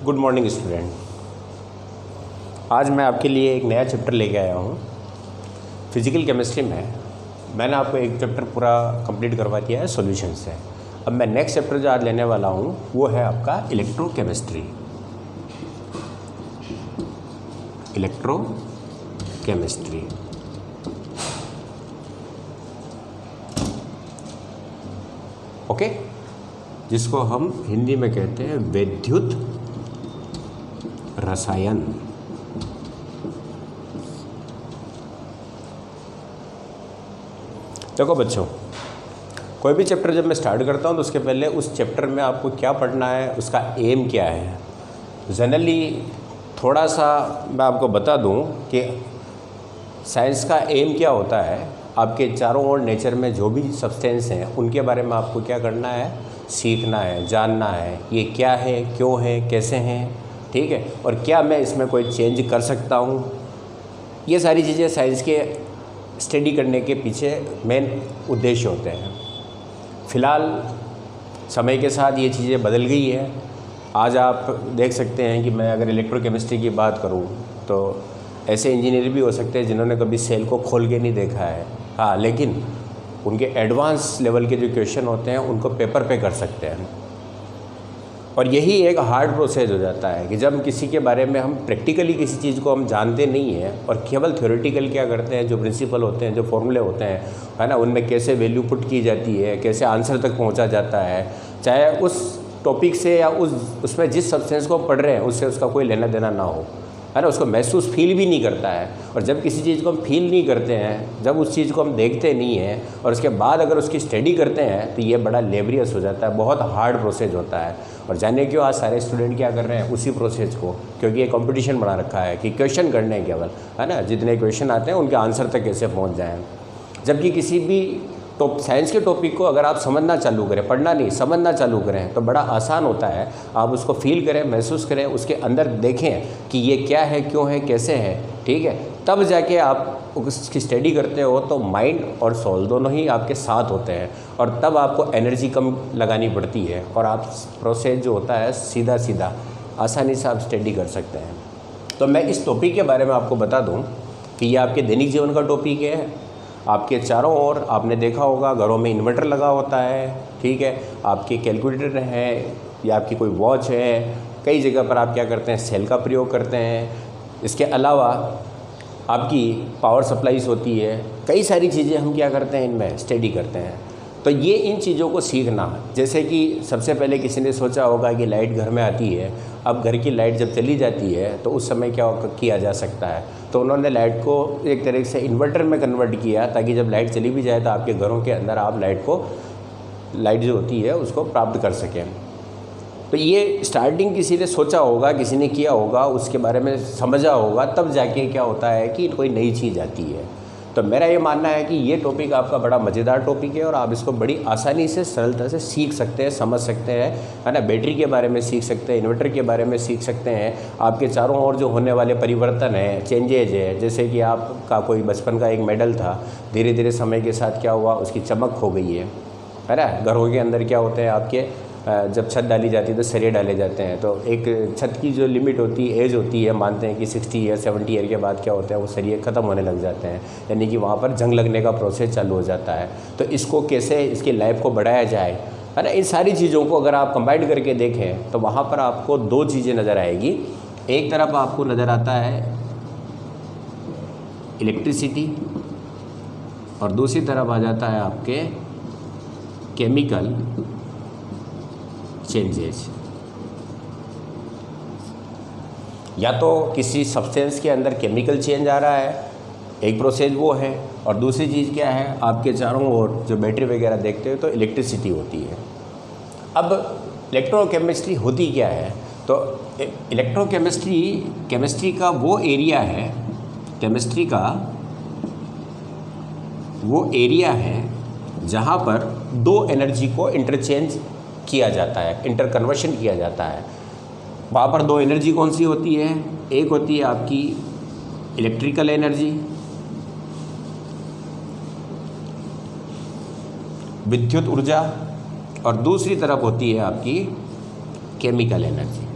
Good morning student. आज मैं आपके लिए एक नया चैप्टर लेके आया हूँ फिज़िकल केमिस्ट्री में। मैंने आपको एक चैप्टर पूरा कंप्लीट करवा दिया है सॉल्यूशन से। अब मैं नेक्स्ट चैप्टर जो आज लेने वाला हूँ वो है आपका इलेक्ट्रोकेमिस्ट्री। इलेक्ट्रोकेमिस्ट्री ओके, जिसको हम हिंदी में कहते हैं विद्युत रसायन। देखो बच्चों, कोई भी चैप्टर जब मैं स्टार्ट करता हूँ तो उसके पहले उस चैप्टर में आपको क्या पढ़ना है, उसका एम क्या है। जनरली थोड़ा सा मैं आपको बता दूँ कि साइंस का एम क्या होता है। आपके चारों ओर नेचर में जो भी सब्सटेंस हैं उनके बारे में आपको क्या करना है, सीखना है, जानना है। ये क्या है, क्यों है, कैसे हैं, ठीक है, और क्या मैं इसमें कोई चेंज कर सकता हूँ। ये सारी चीज़ें साइंस के स्टडी करने के पीछे मेन उद्देश्य होते हैं। फ़िलहाल समय के साथ ये चीज़ें बदल गई है। आज आप देख सकते हैं कि मैं अगर इलेक्ट्रोकेमिस्ट्री की बात करूँ तो ऐसे इंजीनियर भी हो सकते हैं जिन्होंने कभी सेल को खोल के नहीं देखा है। हाँ, लेकिन उनके एडवांस लेवल के जो क्वेश्चन होते हैं उनको पेपर पे कर सकते हैं। और यही एक हार्ड प्रोसेस हो जाता है कि जब किसी के बारे में हम प्रैक्टिकली किसी चीज़ को हम जानते नहीं हैं और केवल थ्योरेटिकल क्या करते हैं, जो प्रिंसिपल होते हैं, जो फॉर्मूले होते हैं, है ना, उनमें कैसे वैल्यू पुट की जाती है, कैसे आंसर तक पहुंचा जाता है, चाहे उस टॉपिक से या उसमें जिस सब्सटेंस को हम पढ़ रहे हैं उससे उसका कोई लेना देना ना हो, है ना, उसको महसूस फील भी नहीं करता है। और जब किसी चीज़ को हम फील नहीं करते हैं, जब उस चीज़ को हम देखते नहीं हैं और उसके बाद अगर उसकी स्टडी करते हैं तो ये बड़ा लेबरियस हो जाता है, बहुत हार्ड प्रोसेस होता है। और जाने क्यों आज सारे स्टूडेंट क्या कर रहे हैं, उसी प्रोसेस को, क्योंकि ये कंपटीशन बना रखा है कि क्वेश्चन करने हैं केवल, है ना, जितने क्वेश्चन आते हैं उनके आंसर तक कैसे पहुँच जाएँ। जबकि किसी भी साइंस के टॉपिक को अगर आप समझना चालू करें, पढ़ना नहीं, समझना चालू करें तो बड़ा आसान होता है। आप उसको फील करें, महसूस करें, उसके अंदर देखें कि ये क्या है, क्यों है, कैसे है, ठीक है, तब जाके आप उसकी स्टडी करते हो तो माइंड और सोल दोनों ही आपके साथ होते हैं और तब आपको एनर्जी कम लगानी पड़ती है और आप प्रोसेस जो होता है सीधा सीधा आसानी से आप स्टडी कर सकते हैं। तो मैं इस टॉपिक के बारे में आपको बता दूँ कि ये आपके दैनिक जीवन का टॉपिक है। आपके चारों ओर आपने देखा होगा घरों में इन्वर्टर लगा होता है, ठीक है, आपके कैलकुलेटर है या आपकी कोई वॉच है, कई जगह पर आप क्या करते हैं, सेल का प्रयोग करते हैं। इसके अलावा आपकी पावर सप्लाईज होती है, कई सारी चीज़ें हम क्या करते हैं, इनमें स्टडी करते हैं। तो ये इन चीज़ों को सीखना, जैसे कि सबसे पहले किसी ने सोचा होगा कि लाइट घर में आती है, अब घर की लाइट जब चली जाती है तो उस समय क्या किया जा सकता है, तो उन्होंने लाइट को एक तरह से इन्वर्टर में कन्वर्ट किया ताकि जब लाइट चली भी जाए तो आपके घरों के अंदर आप लाइट जो होती है उसको प्राप्त कर सकें। तो ये स्टार्टिंग किसी ने सोचा होगा, किसी ने किया होगा, उसके बारे में समझा होगा, तब जाके क्या होता है कि कोई नई चीज़ आती है। तो मेरा ये मानना है कि ये टॉपिक आपका बड़ा मज़ेदार टॉपिक है और आप इसको बड़ी आसानी से, सरलता से सीख सकते हैं, समझ सकते हैं, है ना। बैटरी के बारे में सीख सकते हैं, इन्वर्टर के बारे में सीख सकते हैं, आपके चारों ओर जो होने वाले परिवर्तन है, चेंजेज है, जैसे कि आपका कोई बचपन का एक मेडल था, धीरे धीरे समय के साथ क्या हुआ, उसकी चमक खो गई है ना। घरों के अंदर क्या होते हैं, आपके जब छत डाली जाती है तो सरिये डाले जाते हैं, तो एक छत की जो लिमिट होती है, एज होती है, मानते हैं कि 60 ईयर 70 ईयर के बाद क्या होता है, वो सरिये ख़त्म होने लग जाते हैं, यानी कि वहाँ पर जंग लगने का प्रोसेस चालू हो जाता है। तो इसको कैसे, इसकी लाइफ को बढ़ाया जाए, है ना, इन सारी चीज़ों को अगर आप कंबाइन करके देखें तो वहाँ पर आपको दो चीज़ें नज़र आएगी। एक तरफ आपको नज़र आता है इलेक्ट्रिसिटी और दूसरी तरफ आ जाता है आपके केमिकल चेंजेज। या तो किसी सब्सटेंस के अंदर केमिकल चेंज आ रहा है, एक प्रोसेस वो है, और दूसरी चीज़ क्या है, आपके चारों ओर जो बैटरी वगैरह देखते हो तो इलेक्ट्रिसिटी होती है। अब इलेक्ट्रोकेमिस्ट्री होती क्या है, तो इलेक्ट्रोकेमिस्ट्री केमिस्ट्री का वो एरिया है, केमिस्ट्री का वो एरिया है जहाँ पर दो एनर्जी को इंटरचेंज किया जाता है, इंटरकन्वर्शन किया जाता है। वहाँ पर दो एनर्जी कौन सी होती है, एक होती है आपकी इलेक्ट्रिकल एनर्जी, विद्युत ऊर्जा, और दूसरी तरफ होती है आपकी केमिकल एनर्जी।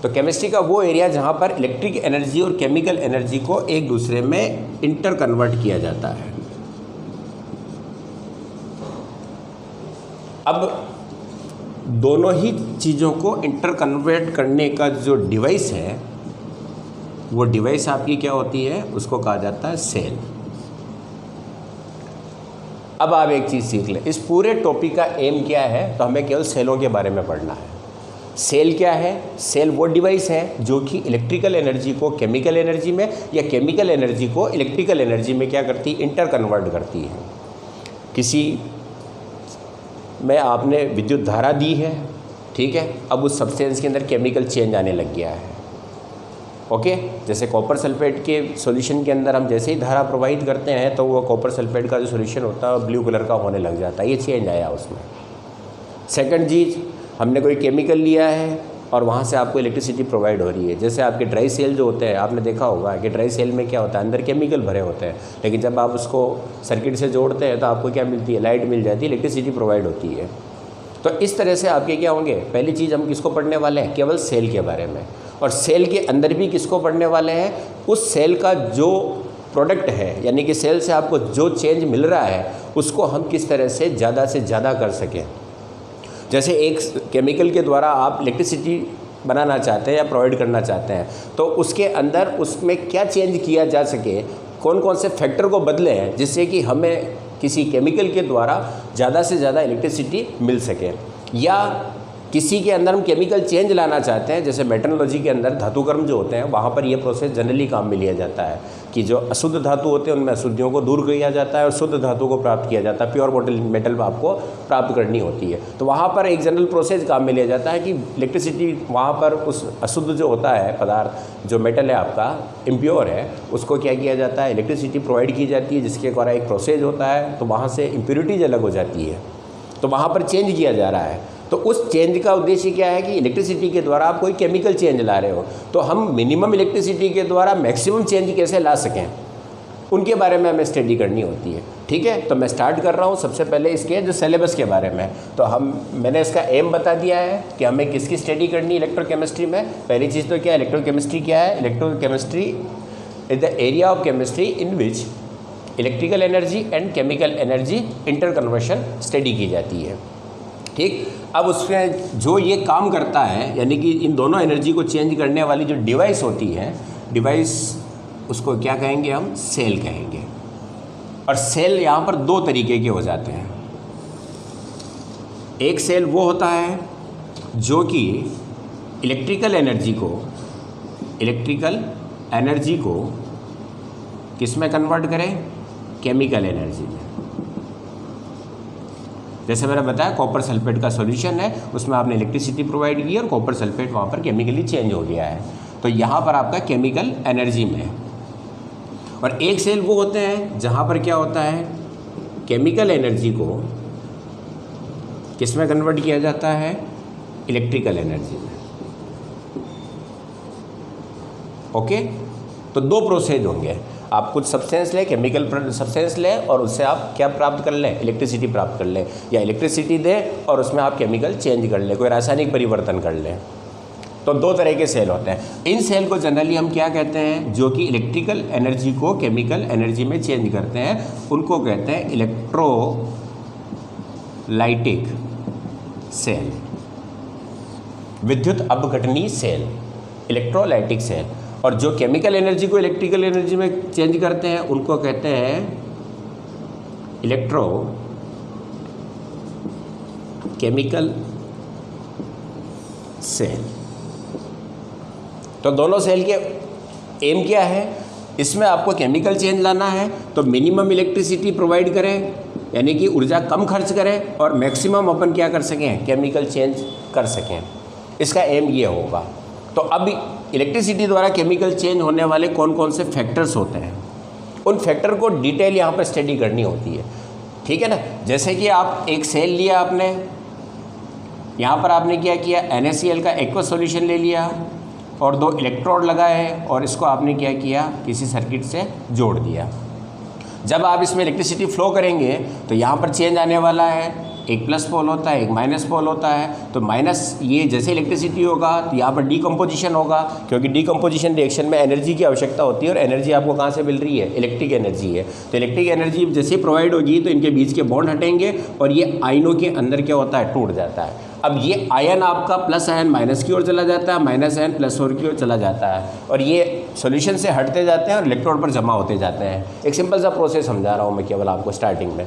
तो केमिस्ट्री का वो एरिया जहाँ पर इलेक्ट्रिक एनर्जी और केमिकल एनर्जी को एक दूसरे में इंटर कन्वर्ट किया जाता है। अब दोनों ही चीज़ों को इंटर कन्वर्ट करने का जो डिवाइस है, वो डिवाइस आपकी क्या होती है, उसको कहा जाता है सेल। अब आप एक चीज़ सीख लें, इस पूरे टॉपिक का एम क्या है, तो हमें केवल सेलों के बारे में पढ़ना है। सेल क्या है? सेल वो डिवाइस है जो कि इलेक्ट्रिकल एनर्जी को केमिकल एनर्जी में या केमिकल एनर्जी को इलेक्ट्रिकल एनर्जी में क्या करती है, इंटर कन्वर्ट करती है। किसी में आपने विद्युत धारा दी है, ठीक है, अब उस सब्सटेंस के अंदर केमिकल चेंज आने लग गया है। ओके, जैसे कॉपर सल्फेट के सॉल्यूशन के अंदर हम जैसे ही धारा प्रवाहित करते हैं तो वो कॉपर सल्फेट का जो सॉल्यूशन होता है वो ब्लू कलर का होने लग जाता है, ये चेंज आया उसमें। सेकंड चीज़, हमने कोई केमिकल लिया है और वहाँ से आपको इलेक्ट्रिसिटी प्रोवाइड हो रही है। जैसे आपके ड्राई सेल जो होते हैं, आपने देखा होगा कि ड्राई सेल में क्या होता है, अंदर केमिकल भरे होते हैं, लेकिन जब आप उसको सर्किट से जोड़ते हैं तो आपको क्या मिलती है, लाइट मिल जाती है, इलेक्ट्रिसिटी प्रोवाइड होती है। तो इस तरह से आपके क्या होंगे, पहली चीज़ हम किसको पढ़ने वाले हैं, केवल सेल के बारे में। और सेल के अंदर भी किसको पढ़ने वाले हैं, उस सेल का जो प्रोडक्ट है, यानी कि सेल से आपको जो चेंज मिल रहा है उसको हम किस तरह से ज़्यादा कर सकें। जैसे एक केमिकल के द्वारा आप इलेक्ट्रिसिटी बनाना चाहते हैं या प्रोवाइड करना चाहते हैं, तो उसके अंदर उसमें क्या चेंज किया जा सके, कौन कौन से फैक्टर को बदले हैं जिससे कि हमें किसी केमिकल के द्वारा ज़्यादा से ज़्यादा इलेक्ट्रिसिटी मिल सके। या किसी के अंदर हम केमिकल चेंज लाना चाहते हैं, जैसे मेटलर्जी के अंदर धातुकर्म जो होते हैं वहाँ पर ये प्रोसेस जनरली काम में लिया जाता है कि जो अशुद्ध धातु होते हैं उनमें अशुद्धियों को दूर किया जाता है और शुद्ध धातु को प्राप्त किया जाता है। प्योर मेटल आपको प्राप्त करनी होती है, तो वहाँ पर एक जनरल प्रोसेस काम में लिया जाता है कि इलेक्ट्रिसिटी वहाँ पर उस अशुद्ध जो होता है पदार्थ, जो मेटल है आपका इम्प्योर है, उसको क्या किया जाता है, इलेक्ट्रिसिटी प्रोवाइड की जाती है, जिसके द्वारा एक प्रोसेस होता है, तो वहाँ से इम्प्योरिटीज अलग हो जाती है, तो वहाँ पर चेंज किया जा रहा है। तो उस चेंज का उद्देश्य क्या है कि इलेक्ट्रिसिटी के द्वारा आप कोई केमिकल चेंज ला रहे हो, तो हम मिनिमम इलेक्ट्रिसिटी के द्वारा मैक्सिमम चेंज कैसे ला सकें, उनके बारे में हमें स्टडी करनी होती है। ठीक है, तो मैं स्टार्ट कर रहा हूँ सबसे पहले इसके जो सिलेबस के बारे में। तो मैंने इसका एम बता दिया है कि हमें किसकी स्टडी करनी है इलेक्ट्रोकेमिस्ट्री में। पहली चीज़ तो क्या है, इलेक्ट्रोकेमिस्ट्री क्या है। Electrochemistry is the area of chemistry in which electrical energy and chemical energy inter conversion study की जाती है। ठीक, अब उसमें जो ये काम करता है, यानी कि इन दोनों एनर्जी को चेंज करने वाली जो डिवाइस होती है, डिवाइस उसको क्या कहेंगे, हम सेल कहेंगे। और सेल यहाँ पर दो तरीके के हो जाते हैं। एक सेल वो होता है जो कि इलेक्ट्रिकल एनर्जी को किस में कन्वर्ट करें, केमिकल एनर्जी में। जैसे मैंने बताया कॉपर सल्फेट का सॉल्यूशन है, उसमें आपने इलेक्ट्रिसिटी प्रोवाइड की और कॉपर सल्फेट वहाँ पर केमिकली चेंज हो गया है, तो यहाँ पर आपका केमिकल एनर्जी में है। और एक सेल वो होते हैं जहाँ पर क्या होता है, केमिकल एनर्जी को किस में कन्वर्ट किया जाता है, इलेक्ट्रिकल एनर्जी में। ओके, तो दो प्रोसेस होंगे, आप कुछ सब्सटेंस लें, केमिकल सब्सटेंस लें और उससे आप क्या प्राप्त कर लें, इलेक्ट्रिसिटी प्राप्त कर लें, या इलेक्ट्रिसिटी दें और उसमें आप केमिकल चेंज कर लें, कोई रासायनिक परिवर्तन कर लें। तो दो तरह के सेल होते हैं। इन सेल को जनरली हम क्या कहते हैं, जो कि इलेक्ट्रिकल एनर्जी को केमिकल एनर्जी में चेंज करते हैं, उनको कहते हैं इलेक्ट्रोलाइटिक सेल, विद्युत अपघटनी सेल, इलेक्ट्रोलाइटिक सेल। और जो केमिकल एनर्जी को इलेक्ट्रिकल एनर्जी में चेंज करते हैं उनको कहते हैं इलेक्ट्रो केमिकल सेल। तो दोनों सेल के एम क्या है, इसमें आपको केमिकल चेंज लाना है तो मिनिमम इलेक्ट्रिसिटी प्रोवाइड करें, यानी कि ऊर्जा कम खर्च करें, और मैक्सिमम अपन क्या कर सकें, केमिकल चेंज कर सकें। इसका एम ये होगा। तो अब इलेक्ट्रिसिटी द्वारा केमिकल चेंज होने वाले कौन कौन से फैक्टर्स होते हैं, उन फैक्टर को डिटेल यहाँ पर स्टडी करनी होती है। ठीक है ना, जैसे कि आप एक सेल लिया आपने, यहाँ पर आपने क्या किया, NaCl का एक्वस सॉल्यूशन ले लिया और दो इलेक्ट्रोड लगाए और इसको आपने क्या किया, किसी सर्किट से जोड़ दिया। जब आप इसमें इलेक्ट्रिसिटी फ्लो करेंगे तो यहाँ पर चेंज आने वाला है, एक प्लस पोल होता है, एक माइनस पोल होता है। तो माइनस ये जैसे इलेक्ट्रिसिटी होगा तो यहाँ पर डीकम्पोजिशन होगा, क्योंकि डीकम्पोजिशन रिएक्शन में एनर्जी की आवश्यकता होती है और एनर्जी आपको कहाँ से मिल रही है, इलेक्ट्रिक एनर्जी है। तो इलेक्ट्रिक एनर्जी जैसे प्रोवाइड होगी तो इनके बीच के बॉन्ड हटेंगे और ये आयनों के अंदर क्या होता है, टूट जाता है। अब ये आयन आपका प्लस आयन माइनस की ओर चला जाता है, माइनस आयन प्लस ओर की ओर चला जाता है और ये सॉल्यूशन से हटते जाते हैं और इलेक्ट्रोड पर जमा होते जाते हैं। एक सिंपल सा प्रोसेस समझा रहा हूँ मैं केवल आपको स्टार्टिंग में।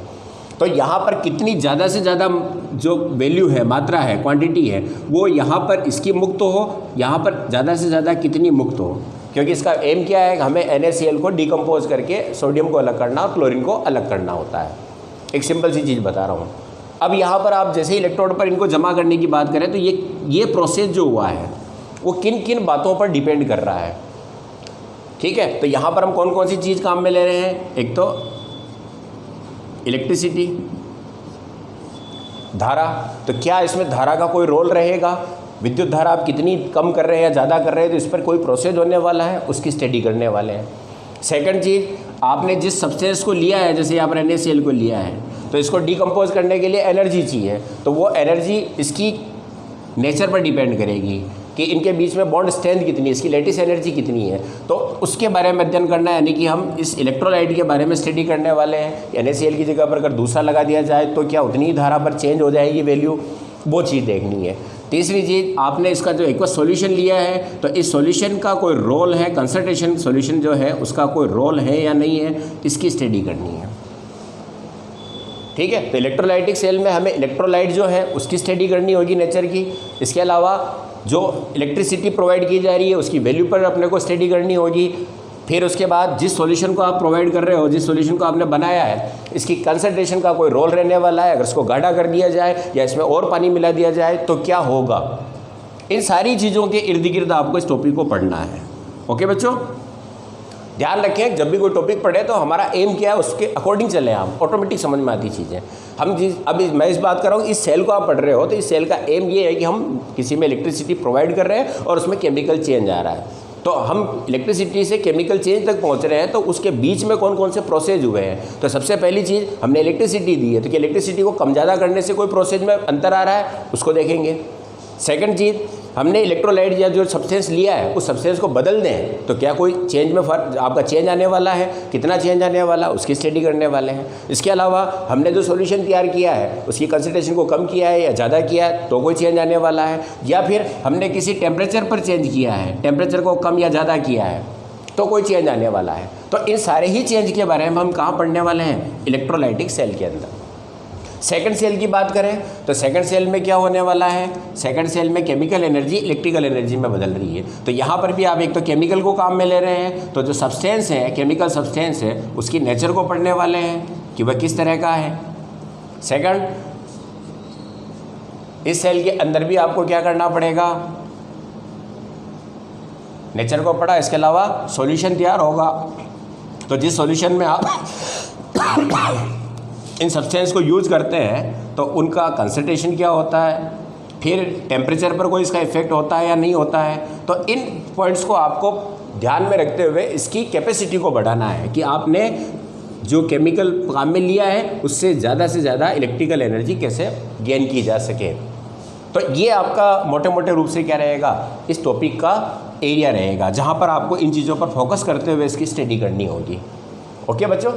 तो यहाँ पर कितनी ज़्यादा से ज़्यादा जो वैल्यू है, मात्रा है, क्वांटिटी है, वो यहाँ पर इसकी मुक्त हो, यहाँ पर ज़्यादा से ज़्यादा कितनी मुक्त हो, क्योंकि इसका एम क्या है, हमें NaCl को डिकम्पोज करके सोडियम को अलग करना और क्लोरीन को अलग करना होता है। एक सिंपल सी चीज़ बता रहा हूँ। अब यहाँ पर आप जैसे इलेक्ट्रोड पर इनको जमा करने की बात करें तो ये प्रोसेस जो हुआ है वो किन किन बातों पर डिपेंड कर रहा है, ठीक है। तो यहाँ पर हम कौन कौन सी चीज़ काम में ले रहे हैं, एक तो इलेक्ट्रिसिटी, धारा। तो क्या इसमें धारा का कोई रोल रहेगा, विद्युत धारा आप कितनी कम कर रहे हैं या ज़्यादा कर रहे हैं, तो इस पर कोई प्रोसेस होने वाला है, उसकी स्टडी करने वाले हैं। सेकंड चीज़, आपने जिस सब्सटेंस को लिया है, जैसे आपने NaCl को लिया है, तो इसको डिकम्पोज करने के लिए एनर्जी चाहिए, तो वो एनर्जी इसकी नेचर पर डिपेंड करेगी कि इनके बीच में बॉन्ड स्ट्रेंथ कितनी है, इसकी लेटिस एनर्जी कितनी है, तो उसके बारे में अध्ययन करना है। यानी कि हम इस इलेक्ट्रोलाइट के बारे में स्टडी करने वाले हैं। NaCl की जगह पर अगर दूसरा लगा दिया जाए तो क्या उतनी ही धारा पर चेंज हो जाएगी वैल्यू, वो चीज़ देखनी है। तीसरी चीज़, आपने इसका जो एक्वस सॉल्यूशन लिया है तो इस सॉल्यूशन का कोई रोल है, कंसंट्रेशन सॉल्यूशन जो है उसका कोई रोल है या नहीं है, इसकी स्टडी करनी है, ठीक है। तो इलेक्ट्रोलाइटिक सेल में हमें इलेक्ट्रोलाइट जो है उसकी स्टडी करनी होगी, नेचर की। इसके अलावा जो इलेक्ट्रिसिटी प्रोवाइड की जा रही है उसकी वैल्यू पर अपने को स्टडी करनी होगी। फिर उसके बाद जिस सॉल्यूशन को आप प्रोवाइड कर रहे हो, जिस सॉल्यूशन को आपने बनाया है, इसकी कंसंट्रेशन का कोई रोल रहने वाला है। अगर इसको गाढ़ा कर दिया जाए या इसमें और पानी मिला दिया जाए तो क्या होगा, इन सारी चीज़ों के इर्द गिर्द आपको इस टॉपिक को पढ़ना है। ओके बच्चों, ध्यान रखें जब भी कोई टॉपिक पढ़े तो हमारा एम क्या है उसके अकॉर्डिंग चलें, आप ऑटोमेटिक समझ में आती चीज़ें। हम अभी मैं इस बात कर रहा हूँ, इस सेल को आप पढ़ रहे हो तो इस सेल का एम ये है कि हम किसी में इलेक्ट्रिसिटी प्रोवाइड कर रहे हैं और उसमें केमिकल चेंज आ रहा है। तो हम इलेक्ट्रिसिटी से केमिकल चेंज तक पहुंच रहे हैं, तो उसके बीच में कौन कौन से प्रोसेस हुए हैं। तो सबसे पहली चीज़, हमने इलेक्ट्रिसिटी दी है तो कि इलेक्ट्रिसिटी को कम ज़्यादा करने से कोई प्रोसेस में अंतर आ रहा है, उसको देखेंगे। सेकंड चीज़, हमने इलेक्ट्रोलाइट या जो सब्सटेंस लिया है उस सब्सटेंस को बदल दें तो क्या कोई चेंज में फर्क आपका चेंज आने वाला है, कितना चेंज आने वाला, उसकी स्टडी करने वाले हैं। इसके अलावा हमने जो सॉल्यूशन तैयार किया है उसकी कंसंट्रेशन को कम किया है या ज़्यादा किया है तो कोई चेंज आने वाला है, या फिर हमने किसी टेम्परेचर पर चेंज किया है, टेम्परेचर को कम या ज़्यादा किया है तो कोई चेंज आने वाला है। तो इन सारे ही चेंज के बारे में हम कहाँ पढ़ने वाले हैं, इलेक्ट्रोलाइटिक सेल के अंदर। सेकंड सेल की बात करें तो सेकंड सेल में क्या होने वाला है, सेकंड सेल में केमिकल एनर्जी इलेक्ट्रिकल एनर्जी में बदल रही है। तो यहाँ पर भी आप एक तो केमिकल को काम में ले रहे हैं, तो जो सब्सटेंस है, केमिकल सब्सटेंस है, उसकी नेचर को पढ़ने वाले हैं कि वह किस तरह का है। सेकंड, इस सेल के अंदर भी आपको क्या करना पड़ेगा, नेचर को पढ़ा, इसके अलावा सॉल्यूशन तैयार होगा तो जिस सॉल्यूशन में आप इन सब्सटेंस को यूज़ करते हैं तो उनका कंसंट्रेशन क्या होता है, फिर टेम्परेचर पर कोई इसका इफेक्ट होता है या नहीं होता है। तो इन पॉइंट्स को आपको ध्यान में रखते हुए इसकी कैपेसिटी को बढ़ाना है कि आपने जो केमिकल काम में लिया है उससे ज़्यादा इलेक्ट्रिकल एनर्जी कैसे गेन की जा सके। तो ये आपका मोटे मोटे रूप से क्या रहेगा, इस टॉपिक का एरिया रहेगा जहाँ पर आपको इन चीज़ों पर फोकस करते हुए इसकी स्टडी करनी होगी। ओके बच्चों,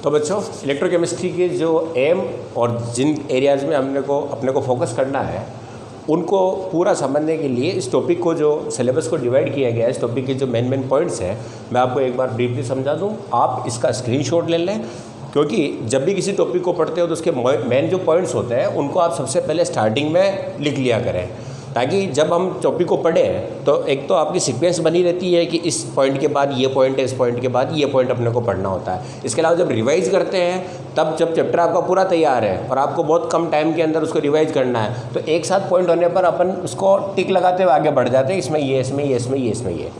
तो बच्चों इलेक्ट्रोकेमिस्ट्री के जो एम और जिन एरियाज़ में अपने को फोकस करना है उनको पूरा समझने के लिए इस टॉपिक को जो सिलेबस को डिवाइड किया गया है, इस टॉपिक के जो मेन पॉइंट्स हैं मैं आपको एक बार ब्रीफली समझा दूं। आप इसका स्क्रीनशॉट ले लें, क्योंकि जब भी किसी टॉपिक को पढ़ते हो तो उसके मेन जो पॉइंट्स होते हैं उनको आप सबसे पहले स्टार्टिंग में लिख लिया करें, ताकि जब हम टॉपिक को पढ़ें तो एक तो आपकी सीक्वेंस बनी रहती है कि इस पॉइंट के बाद ये पॉइंट है, इस पॉइंट के बाद ये पॉइंट अपने को पढ़ना होता है। इसके अलावा जब रिवाइज़ करते हैं तब जब चैप्टर आपका पूरा तैयार है और आपको बहुत कम टाइम के अंदर उसको रिवाइज़ करना है तो एक साथ पॉइंट होने पर अपन उसको टिक लगाते हुए आगे बढ़ जाते हैं, इसमें ये, इसमें ये, इसमें ये, इसमें ये।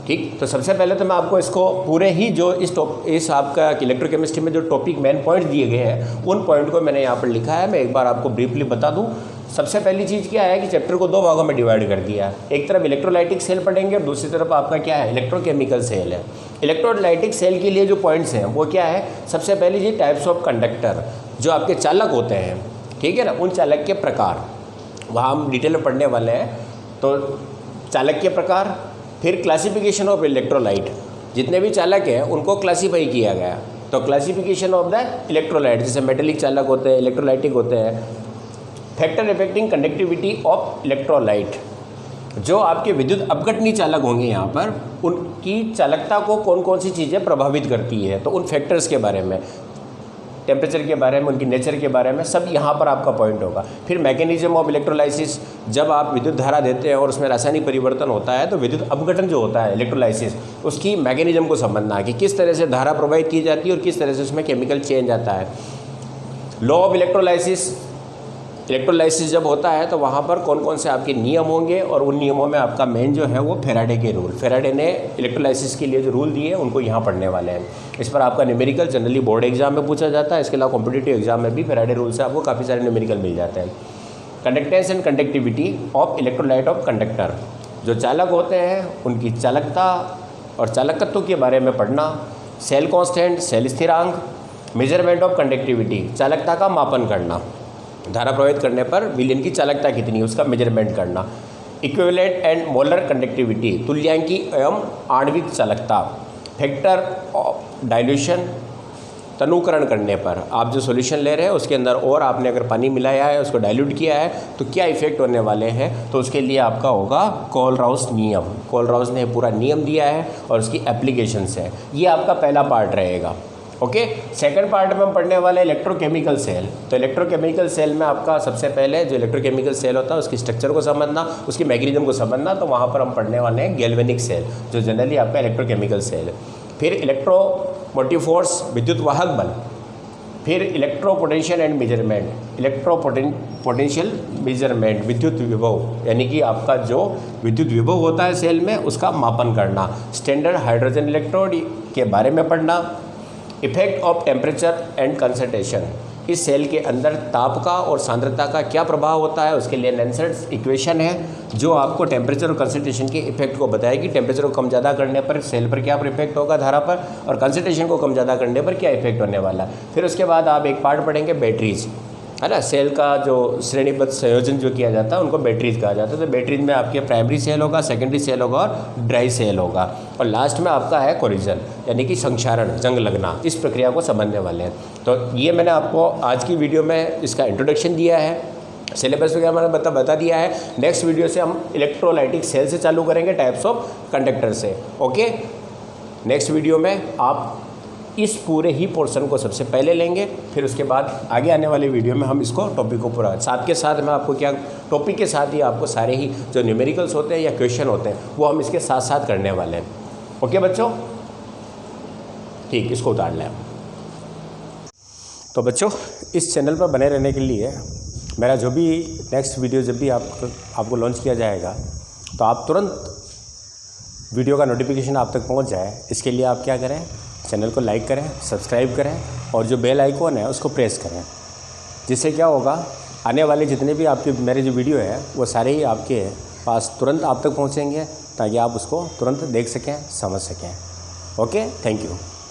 ठीक, तो सबसे पहले तो मैं आपको इसको पूरे ही जो इस आपका इलेक्ट्रोकेमिस्ट्री में जो टॉपिक मेन पॉइंट दिए गए हैं उन पॉइंट को मैंने यहाँ पर लिखा है, मैं एक बार आपको ब्रीफली बता दूँ। सबसे पहली चीज़ क्या है कि चैप्टर को दो भागों में डिवाइड कर दिया है। एक तरफ इलेक्ट्रोलाइटिक सेल पढ़ेंगे और दूसरी तरफ आपका क्या है, इलेक्ट्रोकेमिकल सेल है। इलेक्ट्रोलाइटिक सेल के लिए जो पॉइंट्स हैं वो क्या है, सबसे पहले जी टाइप्स ऑफ कंडक्टर, जो आपके चालक होते हैं, ठीक है ना, उन चालक के प्रकार वहाँ हम डिटेल में पढ़ने वाले हैं। तो चालक के प्रकार, फिर क्लासिफिकेशन ऑफ इलेक्ट्रोलाइट, जितने भी चालक हैं उनको क्लासीफाई किया गया। तो क्लासिफिकेशन ऑफ द इलेक्ट्रोलाइट, जैसे मेटेलिक चालक होते हैं, इलेक्ट्रोलाइटिक होते हैं। Factor affecting conductivity of electrolyte, जो आपके विद्युत अपघटनी चालक होंगे यहाँ पर, उनकी चालकता को कौन कौन सी चीज़ें प्रभावित करती है, तो उन फैक्टर्स के बारे में, टेम्परेचर के बारे में, उनकी नेचर के बारे में, सब यहाँ पर आपका पॉइंट होगा। फिर मैकेनिज्म ऑफ इलेक्ट्रोलाइसिस, जब आप विद्युत धारा देते हैं और उसमें रासायनिक परिवर्तन होता है तो विद्युत अपघटन जो होता है इलेक्ट्रोलाइसिस, उसकी मैकेनिज्म को समझना कि किस तरह से धारा प्रवाहित की जाती है और किस तरह से उसमें केमिकल चेंज आता है। लॉ ऑफ इलेक्ट्रोलाइसिस, इलेक्ट्रोलाइसिस जब होता है तो वहाँ पर कौन कौन से आपके नियम होंगे, और उन नियमों में आपका मेन जो है वो फेराडे के रूल, फेराडे ने इलेक्ट्रोलाइसिस के लिए जो रूल दिए उनको यहाँ पढ़ने वाले हैं। इस पर आपका न्यूमेरिकल जनरली बोर्ड एग्जाम में पूछा जाता है, इसके अलावा कॉम्पिटिटिव एग्जाम में भी फेराडे रूल से आपको काफ़ी सारे न्यूमेरिकल मिल जाते हैं। Conductance and conductivity of electrolyte of conductor, जो चालक होते हैं उनकी चालकता और चालकत्व के बारे में पढ़ना। सेल कांस्टेंट, सेल स्थिरांक। मेजरमेंट ऑफ कंडक्टिविटी, चालकता का मापन करना, धारा प्रवाहित करने पर विलयन की चालकता कितनी है उसका मेजरमेंट करना। इक्विवेलेंट एंड मोलर कंडक्टिविटी, तुल्यांकी एवं आणविक चालकता। फैक्टर ऑफ डाइल्यूशन, तनुकरण करने पर आप जो सॉल्यूशन ले रहे हैं उसके अंदर और आपने अगर पानी मिलाया है, उसको डाइल्यूट किया है, तो क्या इफेक्ट होने वाले हैं, तो उसके लिए आपका होगा कोलराउस नियम। कोलराउस ने पूरा नियम दिया है और उसकी एप्लीकेशंस है। ये आपका पहला पार्ट रहेगा। ओके, सेकंड पार्ट में हम पढ़ने वाले इलेक्ट्रोकेमिकल सेल। तो इलेक्ट्रोकेमिकल सेल में आपका सबसे पहले जो इलेक्ट्रोकेमिकल सेल होता है उसकी स्ट्रक्चर को समझना, उसकी मैकेनिज्म को समझना। तो वहाँ पर हम पढ़ने वाले हैं गैल्वेनिक सेल, जो जनरली आपका इलेक्ट्रोकेमिकल सेल है। फिर इलेक्ट्रोमोटिव फोर्स, विद्युत वाहक बल। फिर electro potential and measurement, electro potential measurement, विद्युत विभव, यानी कि आपका जो विद्युत विभव होता है सेल में उसका मापन करना। स्टैंडर्ड हाइड्रोजन इलेक्ट्रोड के बारे में पढ़ना। Effect of temperature and concentration, इस सेल के अंदर ताप का और सांद्रता का क्या प्रभाव होता है, उसके लिए नैन्सेट्स इक्वेशन है जो आपको टेम्परेचर और कंसंट्रेशन के इफेक्ट को बताएगी। टेम्परेचर को कम ज़्यादा करने पर सेल पर क्या इफेक्ट होगा धारा पर, और कंसंट्रेशन को कम ज़्यादा करने पर क्या इफेक्ट होने वाला है। फिर उसके बाद आप एक पार्ट पढ़ेंगे बैटरीज, है ना। सेल का जो श्रेणीबद्ध संयोजन जो किया जाता है उनको बैटरीज कहा जाता है। तो बैटरीज में आपके प्राइमरी सेल होगा, सेकेंडरी सेल होगा और ड्राई सेल होगा, और लास्ट में आपका है कोरिजन, यानी कि संक्षारण, जंग लगना। इस प्रक्रिया को समझने वाले हैं। तो ये मैंने आपको आज की वीडियो में इसका इंट्रोडक्शन दिया है, सिलेबस वगैरह मैंने बता दिया है। नेक्स्ट वीडियो से हम इलेक्ट्रोलाइटिक सेल से चालू करेंगे, टाइप्स ऑफ कंडक्टर से। ओके, नेक्स्ट वीडियो में आप इस पूरे ही पोर्शन को सबसे पहले लेंगे, फिर उसके बाद आगे आने वाले वीडियो में हम इसको टॉपिक को पूरा साथ के साथ मैं आपको क्या टॉपिक के साथ ही आपको सारे ही जो न्यूमेरिकल्स होते हैं या क्वेश्चन होते हैं वो हम इसके साथ साथ करने वाले हैं। ओके बच्चों, ठीक, इसको उतार लें। तो बच्चों, इस चैनल पर बने रहने के लिए मेरा जो भी नेक्स्ट वीडियो जब भी आपको लॉन्च किया जाएगा तो आप तुरंत वीडियो का नोटिफिकेशन आप तक पहुंच जाए, इसके लिए आप क्या करें, चैनल को लाइक करें, सब्सक्राइब करें और जो बेल आइकॉन है उसको प्रेस करें। जिससे क्या होगा, आने वाले जितने भी आपके मेरे जो वीडियो है वो सारे ही आपके पास तुरंत आप तक पहुंचेंगे, ताकि आप उसको तुरंत देख सकें, समझ सकें। Okay, thank you.